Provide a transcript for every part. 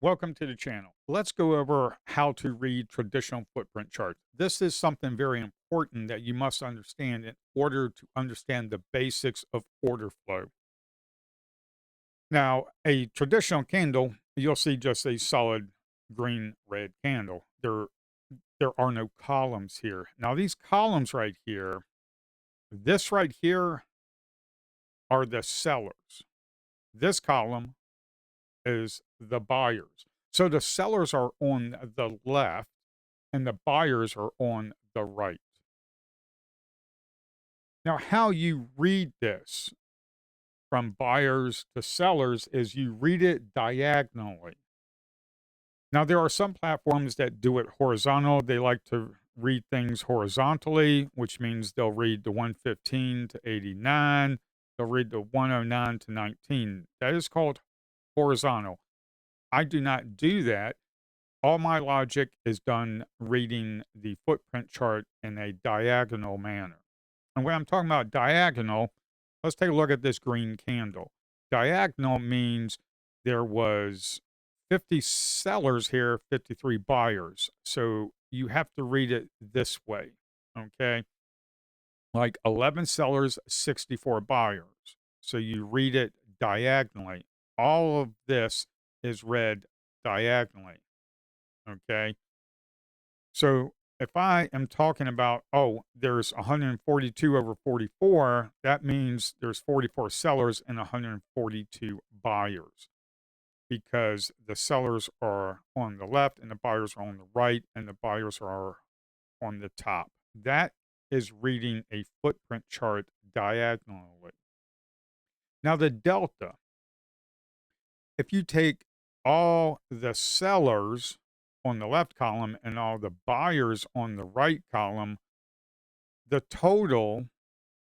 Welcome to the channel. Let's go over how to read traditional footprint charts. This is something very important that you must understand in order to understand the basics of order flow. Now, a traditional candle, you'll see just a solid green red candle. There are no columns here. Now, these columns right here, this right here are the sellers. This column is the buyers. So the sellers are on the left and the buyers are on the right. Now, how you read this from buyers to sellers is you read it diagonally. Now, there are some platforms that do it horizontal. They like to read things horizontally, which means they'll read the 115 to 89, they'll read the 109 to 19. That is called horizontal. I do not do that. All my logic is done reading the footprint chart in a diagonal manner. And when I'm talking about diagonal, let's take a look at this green candle. Diagonal means there was 50 sellers here, 53 buyers. So you have to read it this way. Okay. Like 11 sellers, 64 buyers. So you read it diagonally. All of this is read diagonally. Okay. So if I am talking about, oh, there's 142 over 44, that means there's 44 sellers and 142 buyers because the sellers are on the left and the buyers are on the right and the buyers are on the top. That is reading a footprint chart diagonally. Now, the delta, if you take all the sellers on the left column and all the buyers on the right column, the total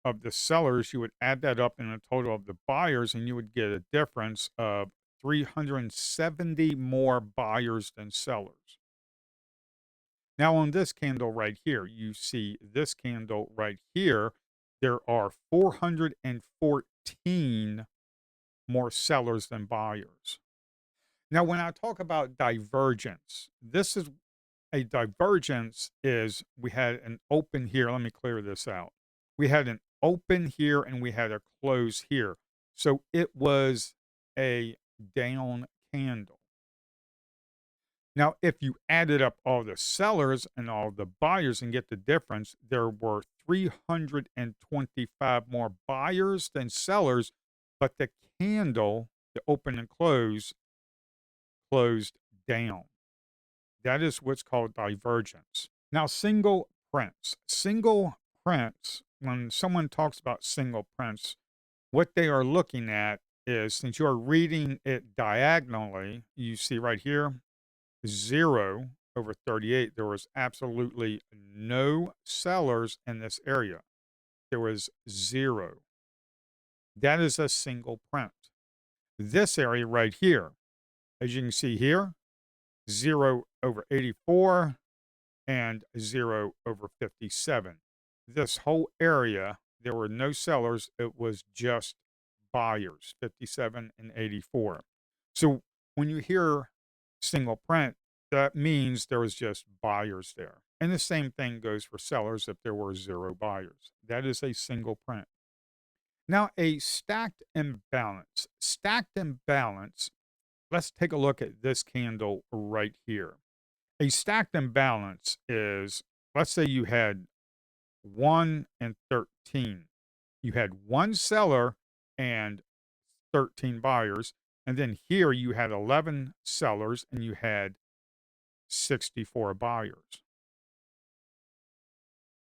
of the sellers, you would add that up in the total of the buyers, and you would get a difference of 370 more buyers than sellers. Now, on this candle right here, you see this candle right here, there are 414 more sellers than buyers. Now, when I talk about divergence, this is a divergence is we had an open here. Let me clear this out. We had an open here and we had a close here. So it was a down candle. Now, if you added up all the sellers and all the buyers and get the difference, there were 325 more buyers than sellers, but the candle, the open and close, closed down. That is what's called divergence. Now, single prints. Single prints, when someone talks about single prints, what they are looking at is since you are reading it diagonally, you see right here, 0 over 38. There was absolutely no sellers in this area. There was 0. That is a single print. This area right here, as you can see here, 0 over 84 and 0 over 57. This whole area, there were no sellers. It was just buyers, 57 and 84. So when you hear single print, that means there was just buyers there. And the same thing goes for sellers if there were 0 buyers. That is a single print. Now, a stacked imbalance. Stacked imbalance, let's take a look at this candle right here. A stacked imbalance is, let's say you had 1 and 13. You had one seller and 13 buyers. And then here you had 11 sellers and you had 64 buyers.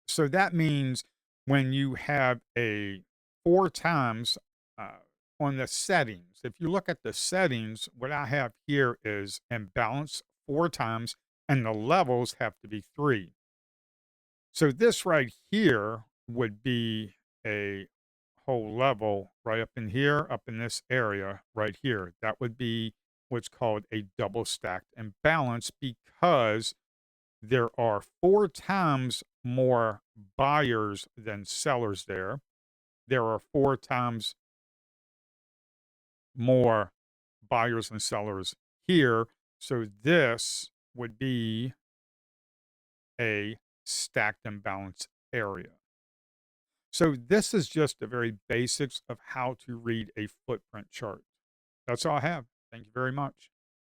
So that means when you have a 4 times on the settings, if you look at the settings, what I have here is imbalance 4 times and the levels have to be 3. So this right here would be a whole level right up in here, up in this area right here. That would be what's called a double stacked imbalance because there are 4 times more buyers than sellers there. There are 4 times more buyers and sellers here. So this would be a stacked imbalance area. So this is just the very basics of how to read a footprint chart. That's all I have. Thank you very much.